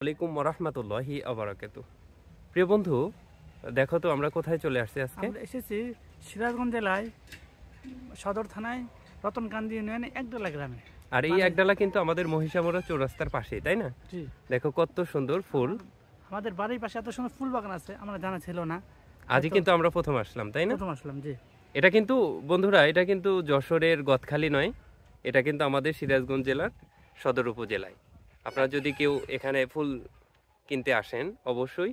আলাইকুম ওরহমতুল্লাহি আবারাকাতু। প্রিয় বন্ধু, দেখো তো আমরা কোথায় চলে আসছি আজকে। আমরা এসেছি সিরাজগঞ্জ জেলায় সদর থানায় রতনকান্দি ইউনিয়নে একডালা গ্রামে। আর এই একডালা কিন্তু আমাদের মহিষামুড়া চৌরাস্তার পাশেই, তাই না? জি, দেখো কত সুন্দর ফুল। আমাদের বাড়ির পাশে এত সুন্দর ফুল বাগান আছে, আমরা জানা ছিল না। আজই কিন্তু আমরা প্রথম আসলাম, তাই না? প্রথম আসলাম। জি, এটা কিন্তু বন্ধুরা, এটা কিন্তু যশোরের গদখালি নয়, এটা কিন্তু আমাদের সিরাজগঞ্জ জেলার সদর উপজেলায়। আপনারা যদি কেউ এখানে ফুল কিনতে আসেন অবশ্যই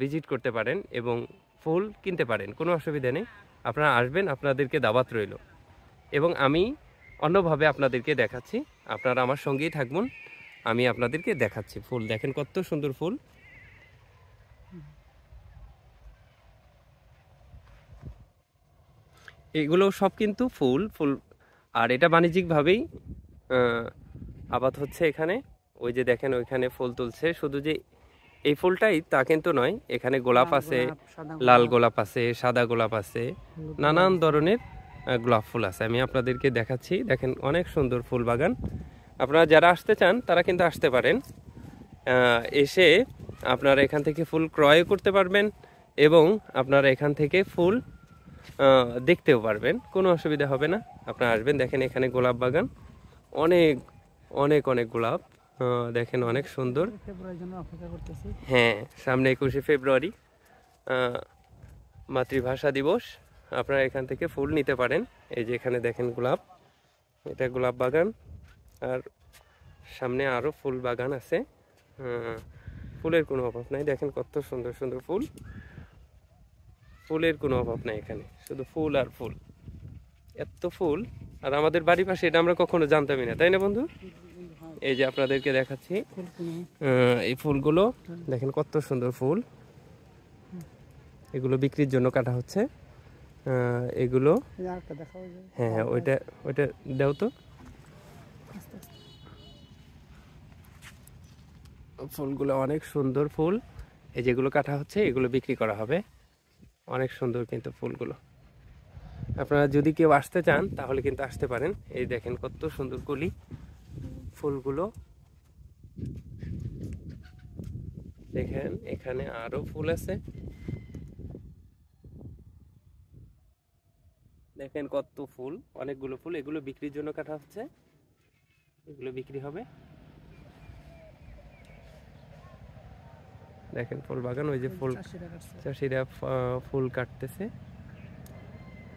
ভিজিট করতে পারেন এবং ফুল কিনতে পারেন, কোনো অসুবিধা নেই। আপনারা আসবেন, আপনাদেরকে দাওয়াত রইল। এবং আমি অন্যভাবে আপনাদেরকে দেখাচ্ছি, আপনারা আমার সঙ্গেই থাকবেন। আমি আপনাদেরকে দেখাচ্ছি ফুল। দেখেন কত সুন্দর ফুল। এগুলো সব কিন্তু ফুল ফুল আর এটা বাণিজ্যিকভাবেই আবাদ হচ্ছে এখানে। ওই যে দেখেন ওইখানে ফুল তুলছে, শুধু যে এই ফুলটাই তা কিন্তু নয়, এখানে গোলাপ আছে, লাল গোলাপ আছে, সাদা গোলাপ আছে, নানান ধরনের গোলাপ ফুল আছে। আমি আপনাদেরকে দেখাচ্ছি, দেখেন অনেক সুন্দর ফুল বাগান। আপনারা যারা আসতে চান তারা কিন্তু আসতে পারেন, এসে আপনারা এখান থেকে ফুল ক্রয় করতে পারবেন এবং আপনারা এখান থেকে ফুল দেখতেও পারবেন, কোনো অসুবিধা হবে না। আপনারা আসবেন, দেখেন এখানে গোলাপ বাগান, অনেক অনেক অনেক গোলাপ, দেখেন অনেক সুন্দর। হ্যাঁ, সামনে 21শে ফেব্রুয়ারি মাতৃভাষা দিবস। আপনারা এখান থেকে ফুল নিতে পারেন। এই যে এখানে দেখেন গোলাপ, এটা গোলাপ বাগান, আর সামনে আরও ফুল বাগান আছে। ফুলের কোনো অভাব নাই, দেখেন কত সুন্দর সুন্দর ফুল। ফুলের কোনো অভাব নাই, এখানে শুধু ফুল আর ফুল, এত ফুল। আর আমাদের বাড়ির পাশে, এটা আমরা কখনো জানতামই না, তাই না বন্ধু? এই যে আপনাদেরকে দেখাচ্ছি এই ফুলগুলো, দেখেন কত সুন্দর ফুল। এগুলো বিক্রির জন্য কাটা হচ্ছে এগুলো। হ্যাঁ হ্যাঁ, ওইটা ওইটা দাও তো। ফুলগুলো অনেক সুন্দর ফুল, এই যেগুলো কাটা হচ্ছে এগুলো বিক্রি করা হবে। অনেক সুন্দর কিন্তু ফুলগুলো। আপনারা যদি কেউ আসতে চান তাহলে কিন্তু আসতে পারেন। এই দেখেন কত সুন্দর কলি ফুলগুলো। দেখেন এখানে আরো ফুল আছে, দেখেন কত ফুল, অনেকগুলো ফুল। এগুলো বিক্রির জন্য কাটা হচ্ছে, এগুলো বিক্রি হবে। দেখেন ফুল বাগান, ওই যে ফুল চাষিরা ফুল কাটতেছে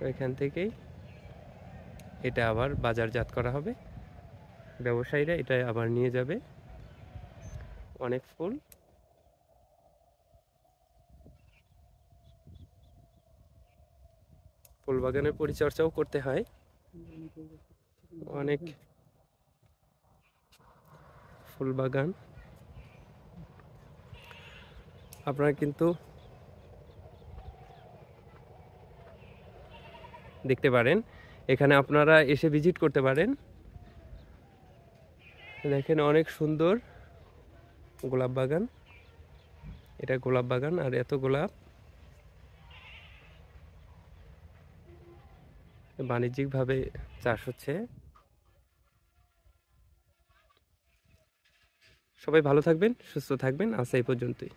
ওইখান থেকেই। এটা আবার বাজারজাত করা হবে, ব্যবসায়ীরা এটা আবার নিয়ে যাবে। অনেক ফুল। ফুল বাগানের পরিচর্যাও করতে হয় অনেক। ফুল বাগান আপনারা কিন্তু দেখতে পারেন, এখানে আপনারা এসে ভিজিট করতে পারেন। দেখেন অনেক সুন্দর গোলাপ বাগান, এটা গোলাপ বাগান, আর এত গোলাপ বাণিজ্যিকভাবে চাষ হচ্ছে। সবাই ভালো থাকবেন, সুস্থ থাকবেন। আজ এই পর্যন্তই।